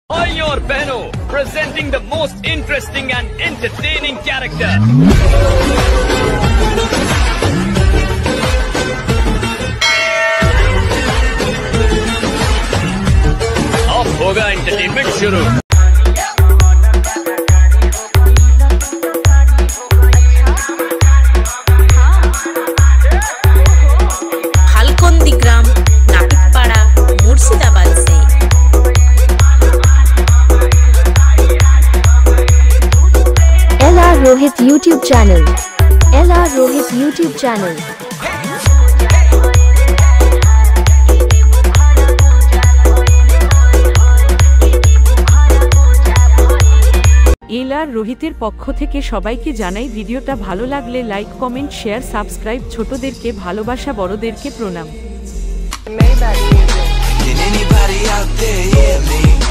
भाई और बहनों, presenting the most interesting and entertaining character. अब होगा एंटरटेनमेंट शुरू। हालकोंदी ग्राम नापितपाड़ा मुर्शिदाबाद से LR Rohit YouTube channel। LR Rohit YouTube channel। LR রোহিতের পক্ষ থেকে সবাইকে জানাই ভিডিওটা ভালো লাগলে লাইক কমেন্ট শেয়ার সাবস্ক্রাইব ছোটদেরকে ভালোবাসা বড়দেরকে প্রণাম। Can anybody out there hear me?